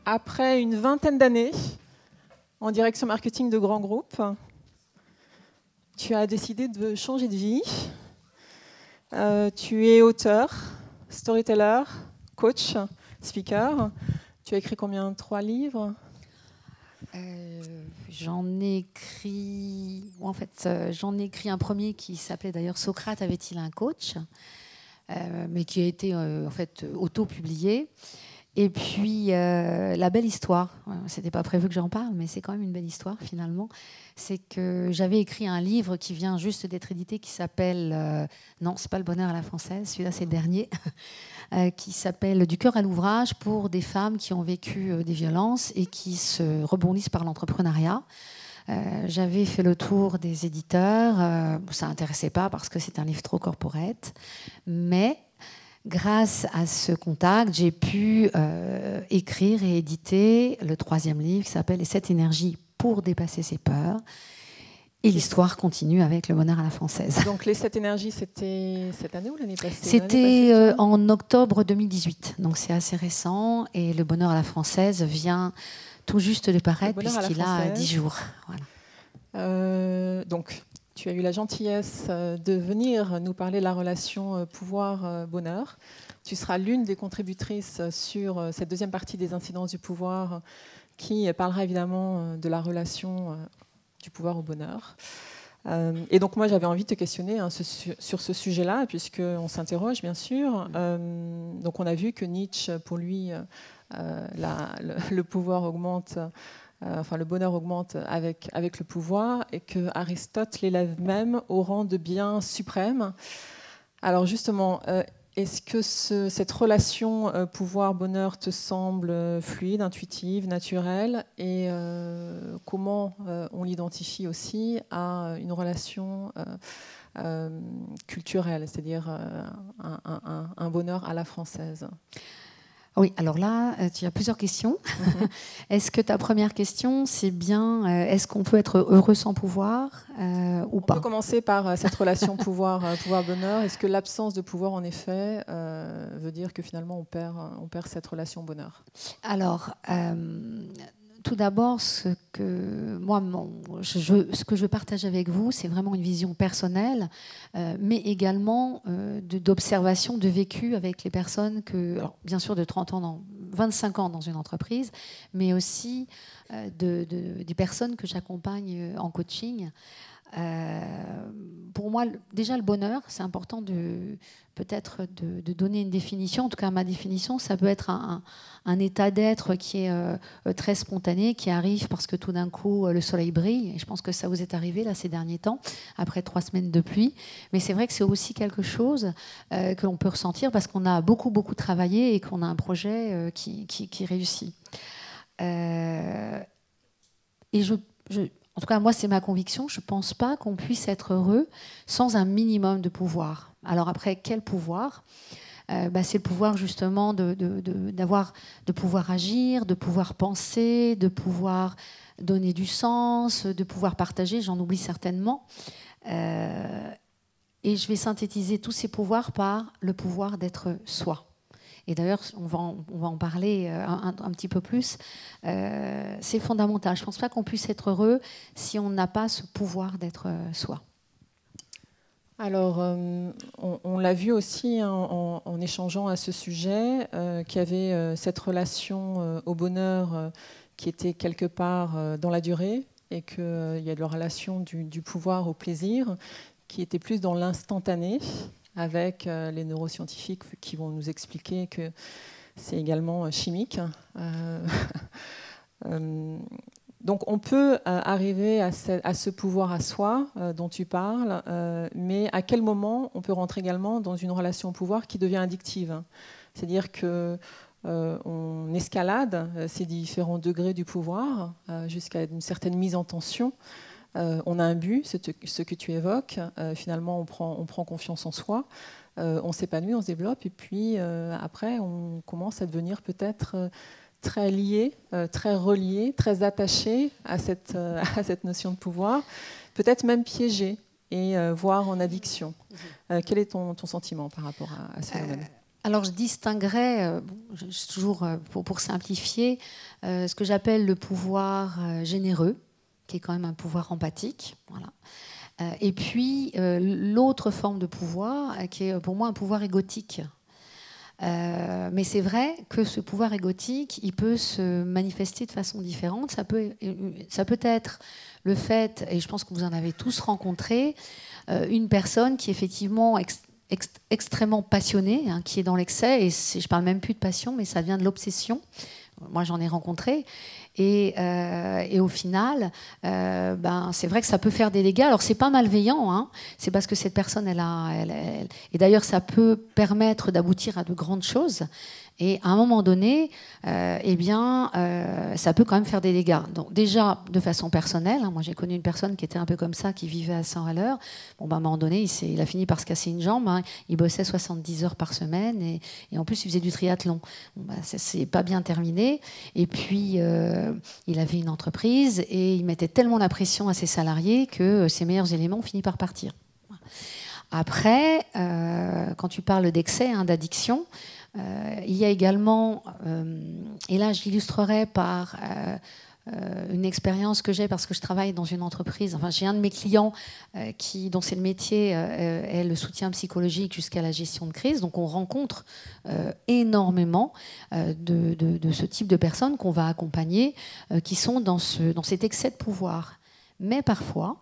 après une vingtaine d'années en direction marketing de grands groupes, tu as décidé de changer de vie. Tu es auteur, storyteller, coach, speaker. Tu as écrit combien? 3 livres? J'en ai écrit... En fait, j'en ai écrit un premier qui s'appelait d'ailleurs « Socrate avait-il un coach ?» mais qui a été en fait auto-publié. Et puis, la belle histoire, c'était pas prévu que j'en parle, mais c'est quand même une belle histoire finalement, c'est que j'avais écrit un livre qui vient juste d'être édité qui s'appelle, non, c'est pas Le bonheur à la française, celui-là c'est le dernier, qui s'appelle Du cœur à l'ouvrage pour des femmes qui ont vécu des violences et qui se rebondissent par l'entrepreneuriat. J'avais fait le tour des éditeurs, ça n'intéressait pas parce que c'est un livre trop corporate, mais grâce à ce contact, j'ai pu écrire et éditer le 3e livre qui s'appelle « Les 7 énergies pour dépasser ses peurs ». Et l'histoire continue avec Le bonheur à la française. Donc les 7 énergies, c'était cette année ou l'année passée? C'était en octobre 2018, donc c'est assez récent. Et Le bonheur à la française vient tout juste de paraître puisqu'il a 10 jours. Voilà. Donc, tu as eu la gentillesse de venir nous parler de la relation pouvoir-bonheur. Tu seras l'une des contributrices sur cette 2e partie des incidences du pouvoir qui parlera évidemment de la relation du pouvoir au bonheur. Et donc moi j'avais envie de te questionner sur ce sujet-là, puisqu'on s'interroge bien sûr. Donc on a vu que Nietzsche, pour lui, le pouvoir augmente, enfin le bonheur augmente avec le pouvoir, et que Aristote l'élève même au rang de bien suprême. Alors justement, est-ce que cette relation pouvoir-bonheur te semble fluide, intuitive, naturelle, et comment on l'identifie aussi à une relation culturelle, c'est-à-dire un bonheur à la française? Oui, alors là, tu as plusieurs questions. Est-ce que ta première question, c'est bien, est-ce qu'on peut être heureux sans pouvoir ou pas? On peut commencer par cette relation pouvoir-bonheur. Est-ce que l'absence de pouvoir, en effet, veut dire que finalement on perd cette relation bonheur? Alors, tout d'abord, ce que je partage avec vous, c'est vraiment une vision personnelle, mais également d'observation, de vécu avec les personnes alors, bien sûr de 30 ans, 25 ans dans une entreprise, mais aussi des personnes que j'accompagne en coaching. Pour moi, déjà le bonheur, c'est important peut-être de donner une définition. En tout cas, ma définition, ça peut être un état d'être qui est très spontané, qui arrive parce que tout d'un coup, le soleil brille. Et je pense que ça vous est arrivé là ces derniers temps, après 3 semaines de pluie. Mais c'est vrai que c'est aussi quelque chose que l'on peut ressentir parce qu'on a beaucoup, beaucoup travaillé et qu'on a un projet qui réussit. Et en tout cas, moi, c'est ma conviction. Je ne pense pas qu'on puisse être heureux sans un minimum de pouvoir. Alors après, quel pouvoir? C'est le pouvoir justement de pouvoir agir, de pouvoir penser, de pouvoir donner du sens, de pouvoir partager. J'en oublie certainement. Et je vais synthétiser tous ces pouvoirs par le pouvoir d'être soi. Et d'ailleurs, on va en parler un petit peu plus. C'est fondamental. Je ne pense pas qu'on puisse être heureux si on n'a pas ce pouvoir d'être soi. Alors, on l'a vu aussi en échangeant à ce sujet, qu'il y avait cette relation au bonheur qui était quelque part dans la durée, et qu'il y a de la relation du pouvoir au plaisir qui était plus dans l'instantané, avec les neuroscientifiques qui vont nous expliquer que c'est également chimique. Donc on peut arriver à ce pouvoir à soi dont tu parles, mais à quel moment on peut rentrer également dans une relation au pouvoir qui devient addictive? C'est-à-dire qu'on escalade ces différents degrés du pouvoir jusqu'à une certaine mise en tension. On a un but, ce que tu évoques. Finalement, on prend confiance en soi, on s'épanouit, on se développe, et puis après, on commence à devenir peut-être très lié, très relié, très attaché à cette notion de pouvoir, peut-être même piégé, et voire en addiction. Quel est ton sentiment par rapport à ce phénomène? Alors, je distinguerais, toujours pour simplifier, ce que j'appelle le pouvoir généreux, qui est quand même un pouvoir empathique. Voilà. Et puis, l'autre forme de pouvoir, qui est pour moi un pouvoir égotique. Mais c'est vrai que ce pouvoir égotique, il peut se manifester de façon différente. Ça peut être le fait, et je pense que vous en avez tous rencontré, une personne qui est effectivement extrêmement passionnée, hein, qui est dans l'excès, et je ne parle même plus de passion, mais ça vient de l'obsession. Moi, j'en ai rencontré. Et au final, c'est vrai que ça peut faire des dégâts. Alors, c'est pas malveillant, hein. C'est parce que cette personne, et d'ailleurs, ça peut permettre d'aboutir à de grandes choses. Et à un moment donné, ça peut quand même faire des dégâts. Donc déjà, de façon personnelle, hein, moi j'ai connu une personne qui était un peu comme ça, qui vivait à 100 à l'heure. Bon, à un moment donné, il a fini par se casser une jambe. Hein. Il bossait 70 heures par semaine et en plus, il faisait du triathlon. Bon, c'est pas bien terminé. Et puis, il avait une entreprise et il mettait tellement la pression à ses salariés que ses meilleurs éléments ont fini par partir. Après, quand tu parles d'excès, hein, d'addiction, il y a également, et là je l'illustrerai par une expérience que j'ai parce que je travaille dans une entreprise, enfin j'ai un de mes clients dont c'est le métier est le soutien psychologique jusqu'à la gestion de crise, donc on rencontre énormément de ce type de personnes qu'on va accompagner qui sont dans cet excès de pouvoir. Mais parfois,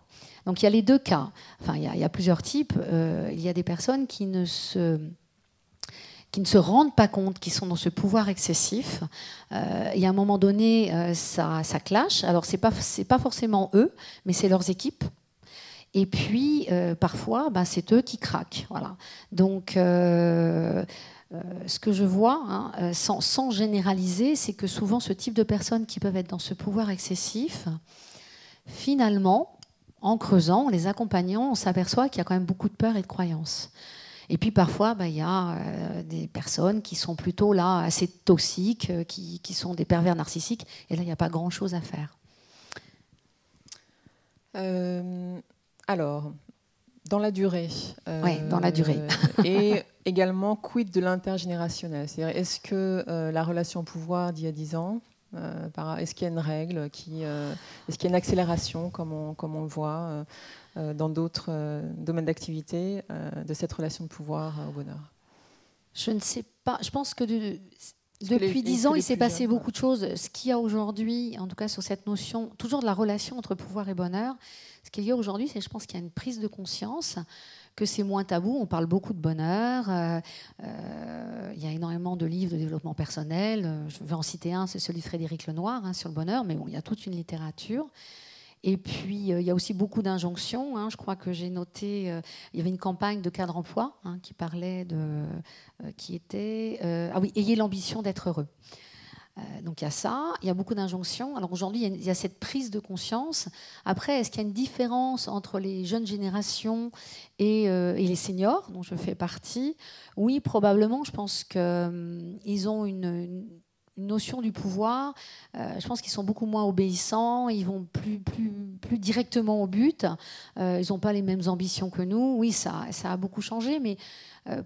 donc il y a les deux cas, enfin il y a plusieurs types, il y a des personnes qui ne se rendent pas compte qu'ils sont dans ce pouvoir excessif. Et à un moment donné, ça clash. Alors, c'est pas forcément eux, mais c'est leurs équipes. Et puis, parfois, c'est eux qui craquent. Voilà. Donc, ce que je vois, hein, sans généraliser, c'est que souvent, ce type de personnes qui peuvent être dans ce pouvoir excessif, finalement, en creusant, en les accompagnant, on s'aperçoit qu'il y a quand même beaucoup de peur et de croyances. Et puis parfois, il y a des personnes qui sont plutôt là assez toxiques, qui sont des pervers narcissiques. Et là, il n'y a pas grand-chose à faire. Alors, dans la durée. Oui, dans la durée. Et également, quid de l'intergénérationnel? C'est-à-dire, est-ce que la relation pouvoir d'il y a 10 ans, est-ce qu'il y a une règle, est-ce qu'il y a une accélération, comme on le voit dans d'autres domaines d'activité, de cette relation de pouvoir au bonheur? Je ne sais pas. Je pense que depuis 10 ans, il s'est passé beaucoup de choses. Ce qu'il y a aujourd'hui, en tout cas sur cette notion, toujours de la relation entre pouvoir et bonheur, ce qu'il y a aujourd'hui, c'est, je pense qu'il y a une prise de conscience que c'est moins tabou. On parle beaucoup de bonheur. Il y a énormément de livres de développement personnel. Je vais en citer un, c'est celui de Frédéric Lenoir, hein, sur le bonheur. Mais bon, il y a toute une littérature. Et puis, il y a aussi beaucoup d'injonctions. Hein. Je crois que j'ai noté, il y avait une campagne de cadre emploi hein, qui parlait qui était, ayez l'ambition d'être heureux. Donc il y a ça, il y a beaucoup d'injonctions. Alors aujourd'hui, il y a cette prise de conscience. Après, est-ce qu'il y a une différence entre les jeunes générations et les seniors, dont je fais partie? Oui, probablement. Je pense qu'ils ont une notion du pouvoir. Je pense qu'ils sont beaucoup moins obéissants, ils vont plus directement au but. Ils n'ont pas les mêmes ambitions que nous. Oui, ça a beaucoup changé, mais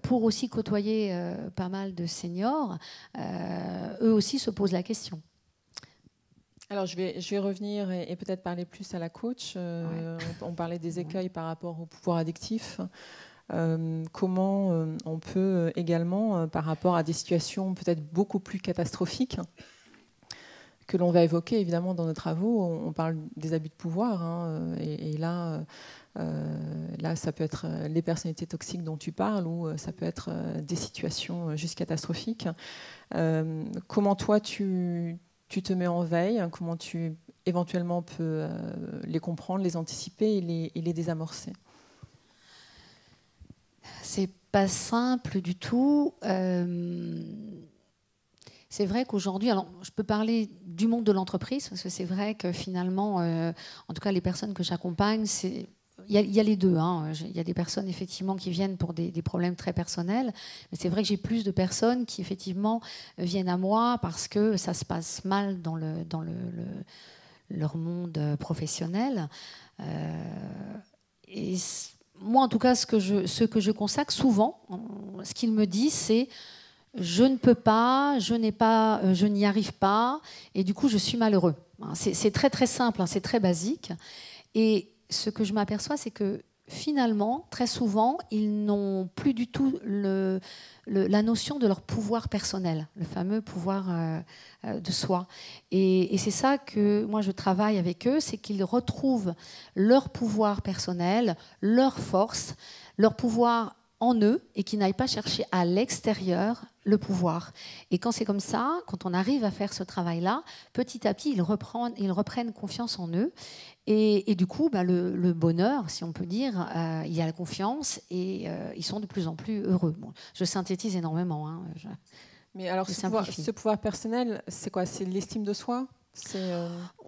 pour aussi côtoyer pas mal de seniors, eux aussi se posent la question. Alors, je vais revenir et peut-être parler plus à la coach. On parlait des écueils par rapport au pouvoir addictif. Comment on peut également, par rapport à des situations peut-être beaucoup plus catastrophiques que l'on va évoquer évidemment dans nos travaux, on parle des abus de pouvoir, hein, et là, ça peut être les personnalités toxiques dont tu parles, ou ça peut être des situations juste catastrophiques. Comment toi tu te mets en veille, comment tu éventuellement peux les comprendre, les anticiper et les désamorcer? C'est pas simple du tout. C'est vrai qu'aujourd'hui, alors je peux parler du monde de l'entreprise, parce que c'est vrai que finalement, en tout cas les personnes que j'accompagne, il y a les deux. Hein. Il y a des personnes effectivement qui viennent pour des problèmes très personnels, mais c'est vrai que j'ai plus de personnes qui effectivement viennent à moi parce que ça se passe mal dans leur monde professionnel. Et moi, en tout cas, ce que je consacre souvent, ce qu'ils me disent, c'est je ne peux pas, je n'y arrive pas, et du coup, je suis malheureux. C'est très, très simple, c'est très basique. Et ce que je m'aperçois, c'est que finalement, très souvent, ils n'ont plus du tout la notion de leur pouvoir personnel, le fameux pouvoir de soi. Et c'est ça que moi, je travaille avec eux, c'est qu'ils retrouvent leur pouvoir personnel, leur force, leur pouvoir en eux et qu'ils n'aillent pas chercher à l'extérieur le pouvoir. Et quand c'est comme ça, quand on arrive à faire ce travail-là, petit à petit, ils reprennent confiance en eux. Et du coup, le bonheur, si on peut dire, il y a la confiance et ils sont de plus en plus heureux. Bon, je synthétise énormément. Mais alors, ce pouvoir personnel, c'est quoi? C'est l'estime de soi?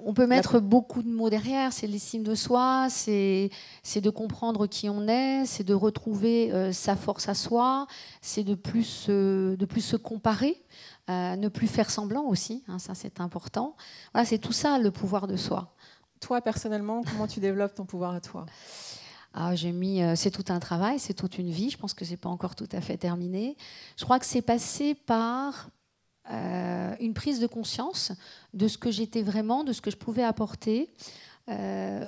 On peut mettre beaucoup de mots derrière. C'est l'estime de soi, c'est de comprendre qui on est, c'est de retrouver sa force à soi, c'est de plus se comparer, ne plus faire semblant aussi, ça c'est important. Voilà, c'est tout ça le pouvoir de soi. Toi, personnellement, comment tu développes ton pouvoir à toi? C'est tout un travail, c'est toute une vie. Je pense que c'est pas encore tout à fait terminé. Je crois que c'est passé par une prise de conscience de ce que j'étais vraiment, de ce que je pouvais apporter.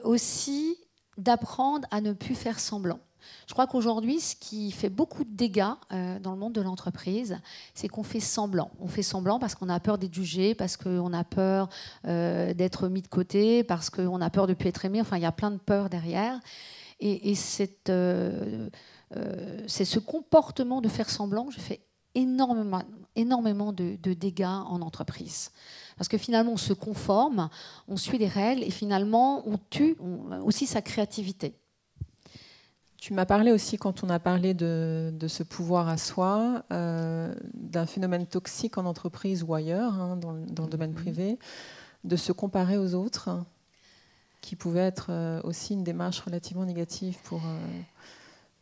Aussi, d'apprendre à ne plus faire semblant. Je crois qu'aujourd'hui, ce qui fait beaucoup de dégâts dans le monde de l'entreprise, c'est qu'on fait semblant. On fait semblant parce qu'on a peur d'être jugé, parce qu'on a peur d'être mis de côté, parce qu'on a peur de ne plus être aimé. Enfin, il y a plein de peurs derrière. Et c'est ce comportement de faire semblant que je fais énormément de dégâts en entreprise. Parce que finalement, on se conforme, on suit les règles et finalement, on tue aussi sa créativité. Tu m'as parlé aussi, quand on a parlé de ce pouvoir à soi, d'un phénomène toxique en entreprise ou ailleurs, dans le domaine privé, de se comparer aux autres, qui pouvait être aussi une démarche relativement négative pour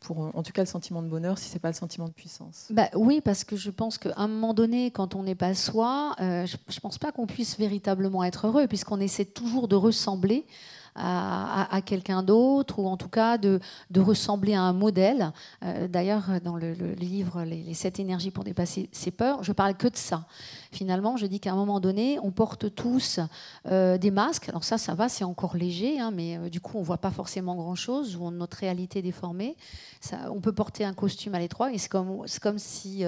en tout cas le sentiment de bonheur, si ce n'est pas le sentiment de puissance. Oui, parce que je pense qu'à un moment donné, quand on n'est pas soi, je ne pense pas qu'on puisse véritablement être heureux, puisqu'on essaie toujours de ressembler à quelqu'un d'autre, ou en tout cas de ressembler à un modèle. D'ailleurs, dans le livre les 7 énergies pour dépasser ses peurs, je parle que de ça. Finalement, je dis qu'à un moment donné, on porte tous des masques. Alors ça va, c'est encore léger, mais du coup, on ne voit pas forcément grand-chose, ou notre réalité est déformée. On peut porter un costume à l'étroit, et c'est comme si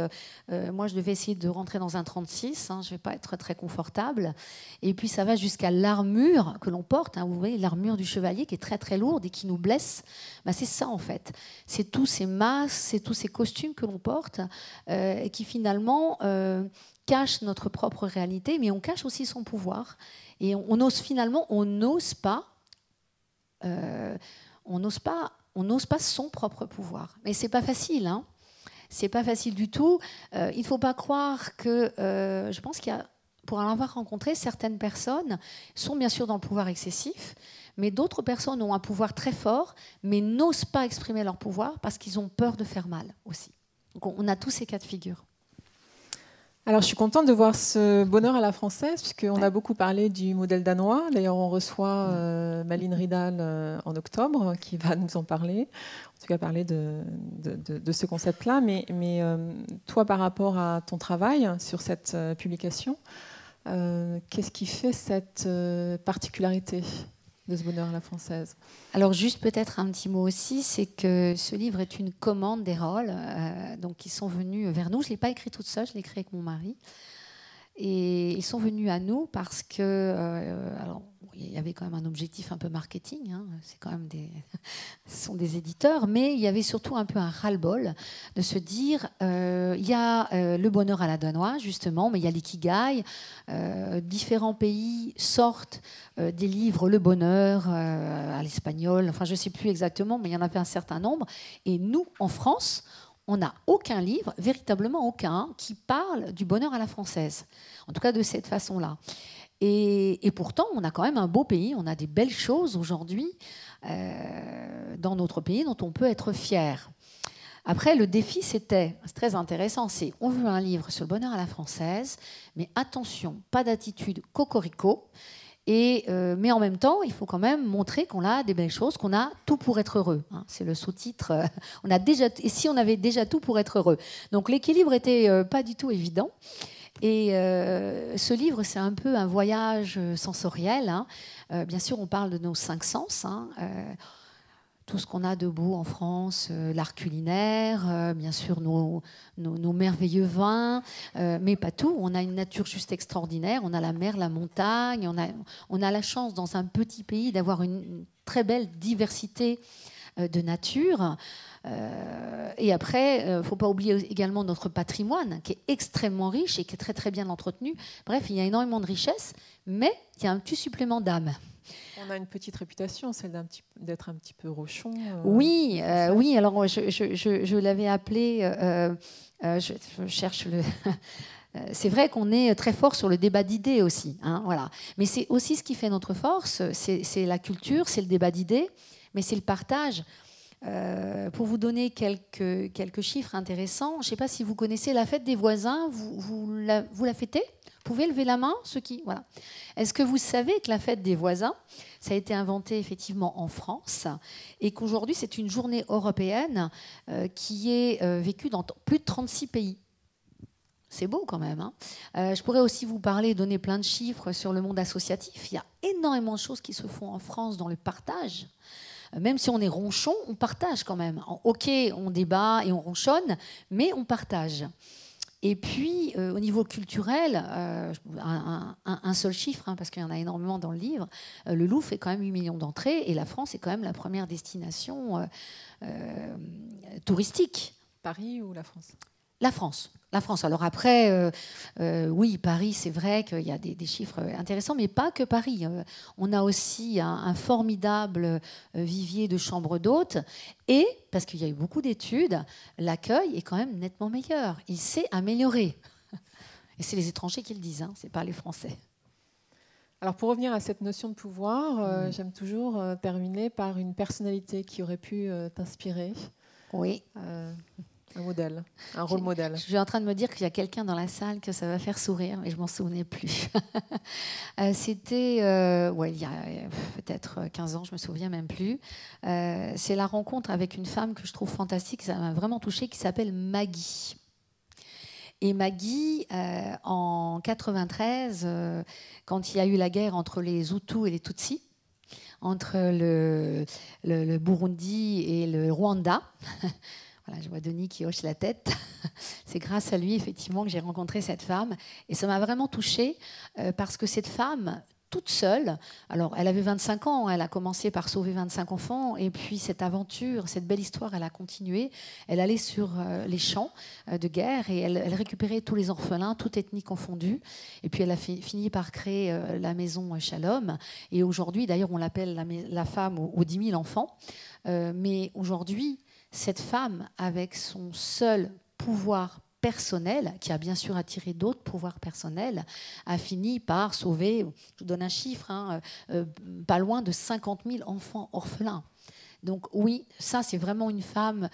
moi, je devais essayer de rentrer dans un 36. Je ne vais pas être très confortable. Et puis, ça va jusqu'à l'armure que l'on porte. Vous voyez, l'armure du chevalier qui est très, très lourde et qui nous blesse. C'est ça, en fait. C'est tous ces masques, c'est tous ces costumes que l'on porte et qui, finalement... cache notre propre réalité, mais on cache aussi son pouvoir. Et on n'ose pas son propre pouvoir. Mais c'est pas facile, C'est pas facile du tout. Il faut pas croire que... je pense qu'il y a, pour en avoir rencontré, certaines personnes sont bien sûr dans le pouvoir excessif, mais d'autres personnes ont un pouvoir très fort, mais n'osent pas exprimer leur pouvoir parce qu'ils ont peur de faire mal aussi. Donc on a tous ces cas de figure. Alors, je suis contente de voir ce bonheur à la française, puisqu'on a beaucoup parlé du modèle danois. D'ailleurs, on reçoit Malin Ridal en octobre, qui va nous en parler, en tout cas parler de ce concept-là. Mais toi, par rapport à ton travail sur cette publication, qu'est-ce qui fait cette particularité de ce bonheur à la française? Alors juste peut-être un petit mot aussi, c'est que ce livre est une commande d'Erol, donc ils sont venus vers nous. Je ne l'ai pas écrit toute seule, je l'ai écrit avec mon mari. Et ils sont venus à nous parce que, alors, il y avait quand même un objectif un peu marketing, c'est quand même ce sont des éditeurs, mais il y avait surtout un peu un ras-le-bol de se dire, il y a le bonheur à la danoise, justement, mais il y a l'ikigai. Différents pays sortent des livres Le Bonheur à l'espagnol, enfin je ne sais plus exactement, mais il y en avait un certain nombre. Et nous, en France, on n'a aucun livre, véritablement aucun, qui parle du bonheur à la française. En tout cas, de cette façon-là. Et pourtant, on a quand même un beau pays, on a des belles choses aujourd'hui dans notre pays dont on peut être fier. Après, le défi, c'est très intéressant, c'est on veut un livre sur le bonheur à la française, mais attention, pas d'attitude cocorico. Mais en même temps, il faut quand même montrer qu'on a des belles choses, qu'on a tout pour être heureux. Hein. C'est le sous-titre. Et si on avait déjà tout pour être heureux. Donc l'équilibre n'était pas du tout évident. Et ce livre, c'est un peu un voyage sensoriel. Hein. Bien sûr, on parle de nos 5 sens. Hein. Tout ce qu'on a de beau en France, l'art culinaire, bien sûr nos merveilleux vins, mais pas tout. On a une nature juste extraordinaire. On a la mer, la montagne. On a la chance, dans un petit pays, d'avoir une très belle diversité de nature. Et après, il ne faut pas oublier également notre patrimoine, qui est extrêmement riche et qui est très, très bien entretenu. Bref, il y a énormément de richesses, mais il y a un petit supplément d'âme. On a une petite réputation, celle d'être un petit peu rochon. Oui, oui. Alors je l'avais appelé. Je cherche le. C'est vrai qu'on est très fort sur le débat d'idées aussi. Hein, voilà. Mais c'est aussi ce qui fait notre force. C'est la culture, c'est le débat d'idées, mais c'est le partage. Pour vous donner quelques chiffres intéressants, je ne sais pas si vous connaissez la fête des voisins. Vous la fêtez ? Vous pouvez lever la main, ceux qui... Voilà. Est-ce que vous savez que la fête des voisins, ça a été inventé effectivement en France et qu'aujourd'hui, c'est une journée européenne qui est vécue dans plus de 36 pays. C'est beau quand même. Hein. Je pourrais aussi vous parler, donner plein de chiffres sur le monde associatif. Il y a énormément de choses qui se font en France dans le partage. Même si on est ronchon, on partage quand même. Ok, on débat et on ronchonne, mais on partage. Et puis, au niveau culturel, un seul chiffre, hein, parce qu'il y en a énormément dans le livre, le Louvre fait quand même 8 millions d'entrées et la France est quand même la première destination touristique. Paris ou la France ? La France. La France. Alors après, oui, Paris, c'est vrai qu'il y a des chiffres intéressants, mais pas que Paris. On a aussi un formidable vivier de chambres d'hôtes. Et, parce qu'il y a eu beaucoup d'études, l'accueil est quand même nettement meilleur. Il s'est amélioré. Et c'est les étrangers qui le disent, hein, ce n'est pas les Français. Alors pour revenir à cette notion de pouvoir, j'aime toujours terminer par une personnalité qui aurait pu t'inspirer. Oui. Un modèle, un rôle modèle. Je suis en train de me dire qu'il y a quelqu'un dans la salle que ça va faire sourire, mais je ne m'en souvenais plus. C'était, il y a peut-être 15 ans, je ne me souviens même plus. C'est la rencontre avec une femme que je trouve fantastique, ça m'a vraiment touchée, qui s'appelle Maggie. Et Maggie, en 93, quand il y a eu la guerre entre les Hutus et les Tutsis, entre le Burundi et le Rwanda, voilà, je vois Denis qui hoche la tête. C'est grâce à lui, effectivement, que j'ai rencontré cette femme. Et ça m'a vraiment touchée parce que cette femme, toute seule, alors elle avait 25 ans, elle a commencé par sauver 25 enfants, et puis cette aventure, cette belle histoire, elle a continué. Elle allait sur les champs de guerre et elle récupérait tous les orphelins, toute ethnie confondue. Et puis elle a fini par créer la maison Shalom. Et aujourd'hui, d'ailleurs, on l'appelle la femme aux 10 000 enfants. Mais aujourd'hui, cette femme, avec son seul pouvoir personnel, qui a bien sûr attiré d'autres pouvoirs personnels, a fini par sauver, je vous donne un chiffre, hein, pas loin de 50 000 enfants orphelins. Donc oui, ça c'est vraiment une femme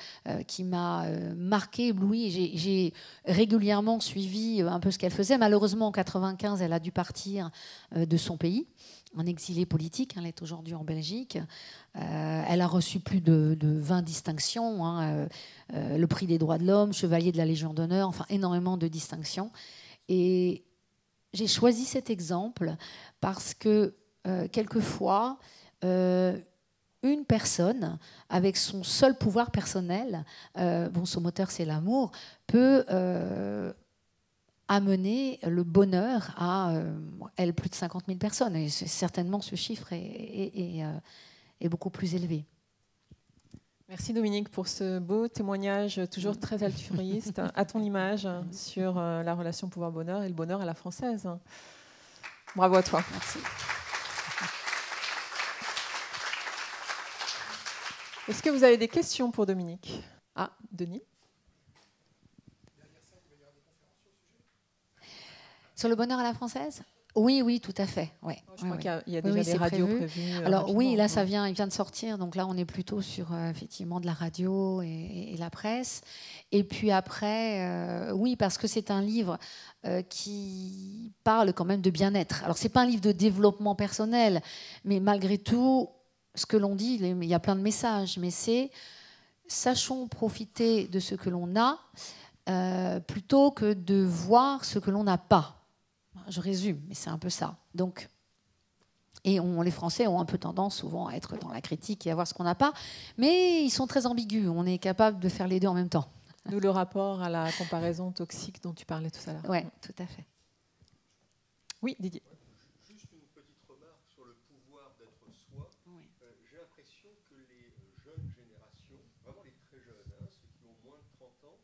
qui m'a marquée, éblouie. J'ai régulièrement suivi un peu ce qu'elle faisait. Malheureusement, en 1995, elle a dû partir de son pays, en exilé politique. Elle est aujourd'hui en Belgique. Elle a reçu plus de 20 distinctions, hein, le prix des droits de l'homme, chevalier de la Légion d'honneur, enfin énormément de distinctions. Et j'ai choisi cet exemple parce que quelquefois, une personne, avec son seul pouvoir personnel, son moteur c'est l'amour, peut amener le bonheur à elle, plus de 50 000 personnes. Et certainement ce chiffre est beaucoup plus élevé. Merci Dominique pour ce beau témoignage toujours très altruiste, à ton image, sur la relation pouvoir-bonheur et le bonheur à la française. Bravo à toi. Merci. Est-ce que vous avez des questions pour Dominique ? Ah, Denis ? Sur le bonheur à la française ? Oui, oui, tout à fait. Ouais. Je crois qu'il y a oui, déjà des radios prévues. Alors oui, là, il vient de sortir. Donc là, on est plutôt sur effectivement de la radio et la presse. Et puis après, oui, parce que c'est un livre qui parle quand même de bien-être. Alors, c'est pas un livre de développement personnel, mais malgré tout, ce que l'on dit, il y a plein de messages, mais c'est sachons profiter de ce que l'on a plutôt que de voir ce que l'on n'a pas. Je résume, mais c'est un peu ça. Donc, les Français ont un peu tendance souvent à être dans la critique et à voir ce qu'on n'a pas, mais ils sont très ambigus. On est capable de faire les deux en même temps. D'où le rapport à la comparaison toxique dont tu parlais tout à l'heure. Oui, tout à fait. Oui, Didier. Juste une petite remarque sur le pouvoir d'être soi. Oui. J'ai l'impression que les jeunes générations, vraiment les très jeunes, ceux qui ont moins de 30 ans,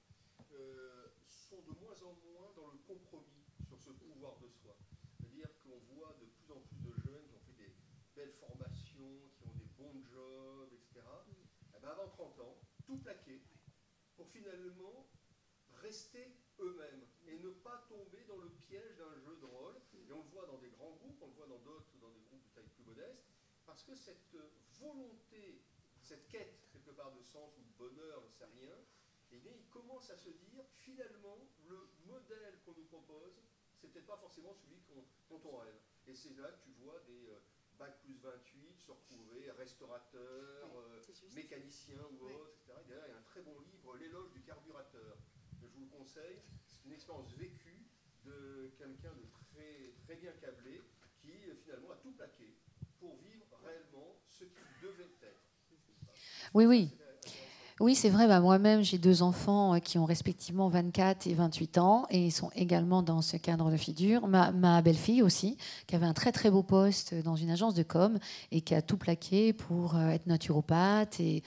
sont de moins en moins dans le compromis sur ce pouvoir de soi. C'est-à-dire qu'on voit de plus en plus de jeunes qui ont fait des belles formations, qui ont des bons jobs, etc. Eh ben avant 30 ans, tout plaquer pour finalement rester eux-mêmes et ne pas tomber dans le piège d'un jeu de rôle. Et on le voit dans des grands groupes, on le voit dans d'autres, dans des groupes de taille plus modeste, parce que cette volonté, cette quête quelque part de sens ou de bonheur, ne sait rien, eh bien ils commencent à se dire finalement le modèle qu'on nous propose, c'est peut-être pas forcément celui dont on rêve. Et c'est là que tu vois des bac plus 28 se retrouver restaurateurs, mécaniciens ou autres, etc. Et d'ailleurs, il y a un très bon livre, L'éloge du carburateur, que je vous le conseille. C'est une expérience vécue de quelqu'un de très, très bien câblé qui finalement a tout plaqué pour vivre réellement ce qu'il devait être. Oui, oui. Oui, c'est vrai. Moi-même, j'ai 2 enfants qui ont respectivement 24 et 28 ans et ils sont également dans ce cadre de figure. Ma belle-fille aussi, qui avait un très très beau poste dans une agence de com et qui a tout plaqué pour être naturopathe et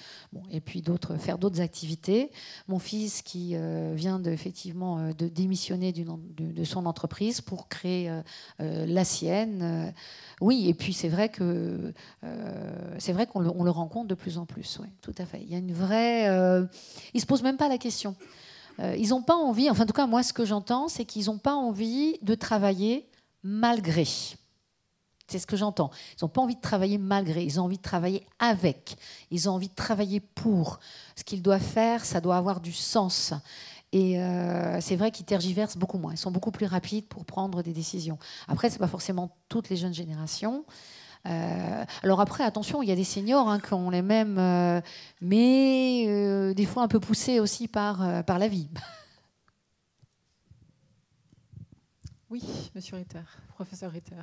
puis faire d'autres activités. Mon fils qui vient effectivement de démissionner de son entreprise pour créer la sienne. Oui, et puis c'est vrai qu'on le rencontre de plus en plus. Oui, tout à fait. Il y a une vraie... ils ne se posent même pas la question. Ils n'ont pas envie, enfin en tout cas moi ce que j'entends, c'est qu'ils n'ont pas envie de travailler malgré. C'est ce que j'entends. Ils n'ont pas envie de travailler malgré, ils ont envie de travailler avec. Ils ont envie de travailler pour. Ce qu'ils doivent faire, ça doit avoir du sens. Et c'est vrai qu'ils tergiversent beaucoup moins. Ils sont beaucoup plus rapides pour prendre des décisions. Après, ce n'est pas forcément toutes les jeunes générations. Alors après, attention, il y a des seniors qui ont les mêmes, mais des fois un peu poussés aussi par la vie. Oui, monsieur Ritter, professeur Ritter.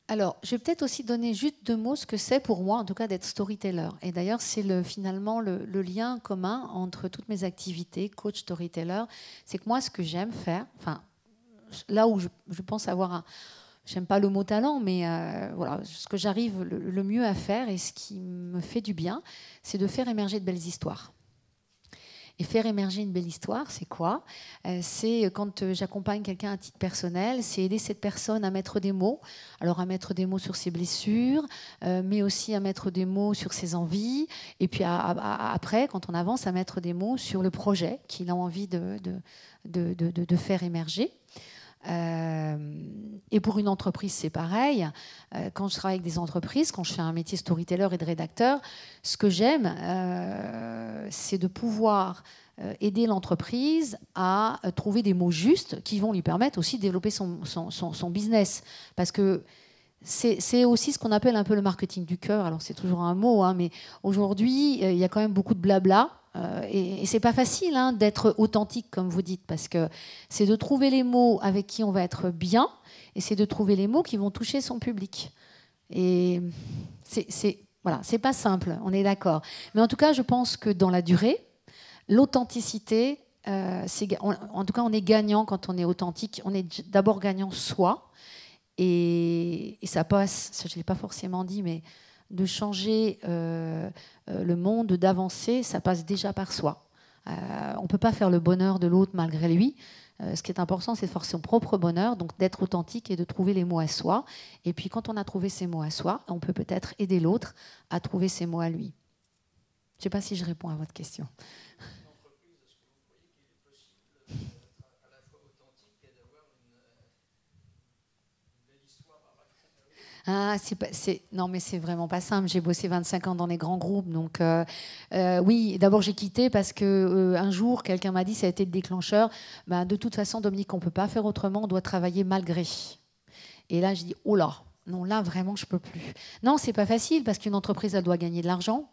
Alors, je vais peut-être aussi donner juste 2 mots ce que c'est pour moi, en tout cas, d'être storyteller. Et d'ailleurs, c'est finalement le lien commun entre toutes mes activités, coach, storyteller. C'est que moi, ce que j'aime faire, enfin, là où je pense avoir j'aime pas le mot talent, mais voilà, ce que j'arrive le mieux à faire et ce qui me fait du bien, c'est de faire émerger de belles histoires. Et faire émerger une belle histoire, c'est quoi ? C'est quand j'accompagne quelqu'un à titre personnel, c'est aider cette personne à mettre des mots. Alors à mettre des mots sur ses blessures, mais aussi à mettre des mots sur ses envies. Et puis après, quand on avance, à mettre des mots sur le projet qu'il a envie de faire émerger. Et pour une entreprise, c'est pareil. Quand je travaille avec des entreprises, quand je fais un métier storyteller et de rédacteur, ce que j'aime, c'est de pouvoir aider l'entreprise à trouver des mots justes qui vont lui permettre aussi de développer son business. Parce que c'est aussi ce qu'on appelle un peu le marketing du cœur. Alors c'est toujours un mot, mais aujourd'hui, il y a quand même beaucoup de blabla. Et c'est pas facile d'être authentique, comme vous dites, parce que c'est de trouver les mots avec qui on va être bien, et c'est de trouver les mots qui vont toucher son public. Et c'est pas simple, on est d'accord. Mais en tout cas, je pense que dans la durée, l'authenticité en tout cas, on est gagnant quand on est authentique. On est d'abord gagnant soi. Et ça passe, ça, je ne l'ai pas forcément dit, mais de changer le monde, d'avancer, ça passe déjà par soi. On ne peut pas faire le bonheur de l'autre malgré lui. Ce qui est important, c'est de faire son propre bonheur, donc d'être authentique et de trouver les mots à soi. Et puis quand on a trouvé ces mots à soi, on peut peut-être aider l'autre à trouver ses mots à lui. Je ne sais pas si je réponds à votre question. Ah, non, mais c'est vraiment pas simple. J'ai bossé 25 ans dans les grands groupes. Donc, oui, d'abord, j'ai quitté parce qu'un jour, quelqu'un m'a dit, ça a été le déclencheur, ben, de toute façon, Dominique, on ne peut pas faire autrement, on doit travailler malgré. Et là, je dis, oh là, non, là, vraiment, je ne peux plus. Non, c'est pas facile parce qu'une entreprise, elle doit gagner de l'argent.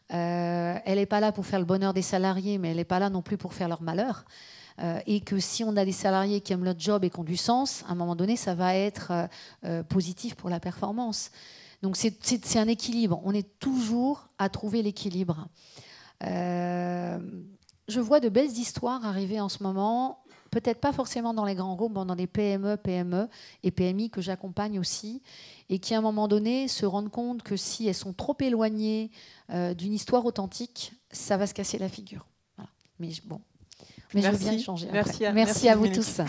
Elle n'est pas là pour faire le bonheur des salariés, mais elle n'est pas là non plus pour faire leur malheur. Et que si on a des salariés qui aiment leur job et qui ont du sens, à un moment donné, ça va être positif pour la performance. Donc c'est un équilibre. On est toujours à trouver l'équilibre. Je vois de belles histoires arriver en ce moment, peut-être pas forcément dans les grands groupes, mais dans les PME et PMI que j'accompagne aussi, et qui à un moment donné se rendent compte que si elles sont trop éloignées d'une histoire authentique, ça va se casser la figure. Voilà. Mais bon. Mais je veux bien échanger. Merci à vous tous.